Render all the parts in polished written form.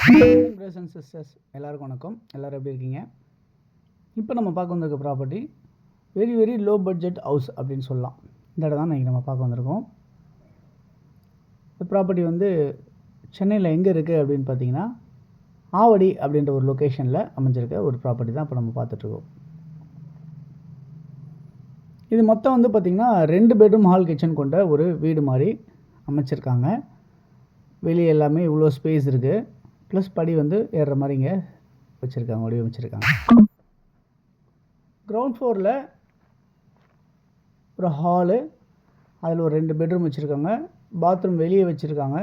Brothers and sisters எல்லாருக்கும் வணக்கம். எல்லோரும் எப்படி இருக்கீங்க? இப்போ நம்ம பார்க்க வந்திருக்க property very very low budget house அப்படின்னு சொல்லலாம். இந்த இடம் தான் இன்றைக்கி நம்ம பார்க்க வந்திருக்கோம். இந்த ப்ராப்பர்ட்டி வந்து சென்னையில் எங்கே இருக்குது அப்படின்னு பார்த்தீங்கன்னா ஆவடி அப்படின்ற ஒரு லொக்கேஷனில் அமைஞ்சிருக்க ஒரு ப்ராப்பர்ட்டி தான் இப்போ நம்ம பார்த்துட்ருக்கோம். இது மொத்தம் வந்து பார்த்திங்கன்னா 2 பெட்ரூம் ஹால் கிச்சன் கொண்ட ஒரு வீடு மாதிரி அமைச்சிருக்காங்க. வெளியே எல்லாமே இவ்வளோ ஸ்பேஸ் இருக்குது. ப்ளஸ் படி வந்து ஏறுற மாதிரி இங்கே வச்சுருக்காங்க, வடிவமைச்சிருக்காங்க. கிரவுண்ட் ஃப்ளோரில் ஒரு ஹாலு, அதில் ஒரு 2 பெட்ரூம் வச்சுருக்காங்க. பாத்ரூம் வெளியே வச்சுருக்காங்க,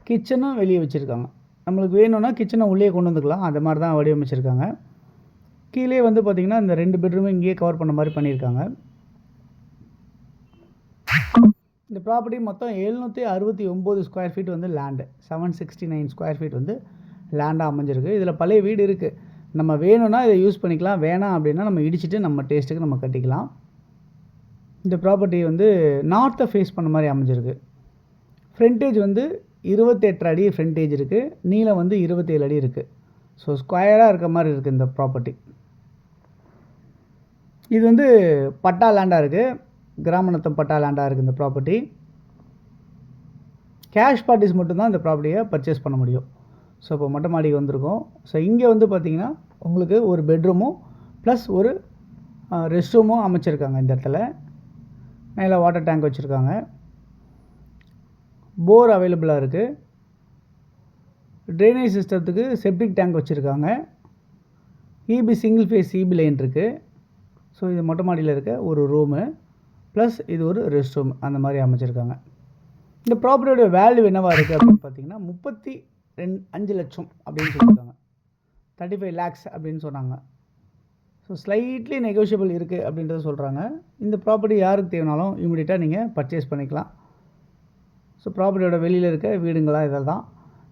கிச்சனும் வெளியே வச்சுருக்காங்க. நம்மளுக்கு வேணும்னா கிச்சனை உள்ளே கொண்டு வந்துக்கலாம், அந்த மாதிரி தான் வடிவமைச்சிருக்காங்க. கீழே வந்து பார்த்திங்கன்னா இந்த 2 பெட்ரூமும் இங்கேயே கவர் பண்ண மாதிரி பண்ணியிருக்காங்க. இந்த ப்ராப்பர்ட்டி மொத்தம் 769 ஸ்கொயர் ஃபீட் வந்து லேண்டு, 769 ஸ்கொயர் ஃபீட் வந்து லேண்டாக அமைஞ்சிருக்கு. இதில் பழைய வீடு இருக்குது, நம்ம வேணும்னா இதை யூஸ் பண்ணிக்கலாம், வேணாம் அப்படின்னா நம்ம இடிச்சிட்டு நம்ம டேஸ்ட்டுக்கு நம்ம கட்டிக்கலாம். இந்த ப்ராப்பர்ட்டி வந்து நார்த்தை ஃபேஸ் பண்ண மாதிரி அமைஞ்சிருக்கு. ஃப்ரண்டேஜ் வந்து 28 அடி ஃப்ரண்டேஜ் இருக்குது, நீளம் வந்து 27 அடி இருக்குது. ஸோ ஸ்கொயராக இருக்க மாதிரி இருக்குது இந்த ப்ராப்பர்ட்டி. இது வந்து பட்டா லேண்டாக இருக்குது, கிராமநத்தம் பட்டா லேண்டாக இருக்குது இந்த ப்ராப்பர்ட்டி. கேஷ் பார்ட்டிஸ் மட்டும்தான் இந்த ப்ராப்பர்ட்டியை பர்ச்சேஸ் பண்ண முடியும். ஸோ இப்போ மொட்டை மாடிக்கு வந்திருக்கோம். ஸோ இங்கே வந்து பார்த்திங்கன்னா உங்களுக்கு ஒரு பெட்ரூமும் ப்ளஸ் ஒரு ரெஸ்ட் ரூமும் அமைச்சிருக்காங்க. இந்த இடத்துல மேலே வாட்டர் டேங்க் வச்சுருக்காங்க, போர் அவைலபிளாக இருக்குது, ட்ரைனேஜ் சிஸ்டத்துக்கு செப்டிக் டேங்க் வச்சுருக்காங்க, EB single phase EB line இருக்குது. ஸோ இது மொட்டை மாடியில் இருக்க ஒரு ரூமு ப்ளஸ் இது ஒரு ரெஸ்ட் ரூம் அந்த மாதிரி அமைச்சிருக்காங்க. இந்த ப்ராப்பர்ட்டியோட வேல்யூ என்னவாக இருக்குது அப்படின்னு பார்த்தீங்கன்னா 35 லட்சம் அப்படின்னு சொல்லியிருக்காங்க. 35 lakhs அப்படின்னு சொன்னாங்க. ஸோ ஸ்லைட்லி நெகோஷியபிள் இருக்குது அப்படின்றத சொல்கிறாங்க. இந்த ப்ராப்பர்ட்டி யாருக்கு தேவைனாலும் இமீடியட்டாக நீங்கள் பர்ச்சேஸ் பண்ணிக்கலாம். ஸோ ப்ராப்பர்ட்டியோட வெளியில் இருக்க வீடுங்களாம் இதில் தான்.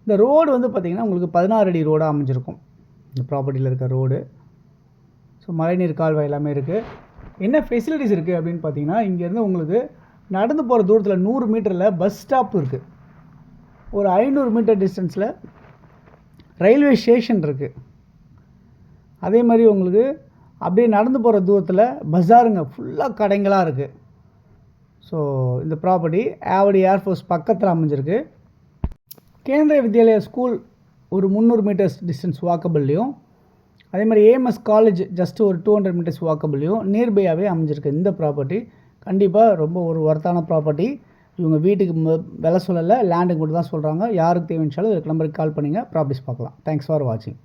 இந்த ரோடு வந்து பார்த்திங்கன்னா உங்களுக்கு 16 அடி ரோடாக அமைஞ்சிருக்கும் இந்த ப்ராப்பர்ட்டியில் இருக்க ரோடு. ஸோ மழைநீர் கால்வாய் எல்லாமே இருக்குது. என்ன ஃபெசிலிட்டிஸ் இருக்குது அப்படின்னு பார்த்தீங்கன்னா இங்கேருந்து உங்களுக்கு நடந்து போகிற தூரத்தில் 100 மீட்டரில் பஸ் ஸ்டாப் இருக்குது. ஒரு 500 மீட்டர் டிஸ்டன்ஸில் ரயில்வே ஸ்டேஷன் இருக்குது. அதே மாதிரி உங்களுக்கு அப்படியே நடந்து போகிற தூரத்தில் பஸாருங்க ஃபுல்லாக கடைங்களாக இருக்குது. ஸோ இந்த ப்ராப்பர்ட்டி ஆவடி ஏர்ஃபோர்ஸ் பக்கத்தில் அமைஞ்சிருக்கு. கேந்திரிய வித்யாலயா ஸ்கூல் ஒரு 300 மீட்டர்ஸ் டிஸ்டன்ஸ் வாக்கபிள்லையும், அதே மாதிரி ஏஎம்எஸ் காலேஜ் ஜஸ்ட் ஒரு 200 மீட்டர்ஸ் வாக்கபிள்லையும் நியர்பையாகவே அமைஞ்சிருக்கு. இந்த ப்ராப்பர்ட்டி கண்டிப்பாக ரொம்ப ஒரு ஒர்த்தான ப்ராப்பர்ட்டி. இவங்க வீட்டுக்கு விலை சொல்லலை, லேண்டுக்கு மட்டும் தான் சொல்கிறாங்க. யாருக்கு தேவைச்சாலும் இதுக்கு நம்பருக்கு கால் பண்ணிங்க, ப்ராப்பர்ட்டிஸ் பார்க்கலாம். தேங்க்ஸ் ஃபார் வாட்சிங்.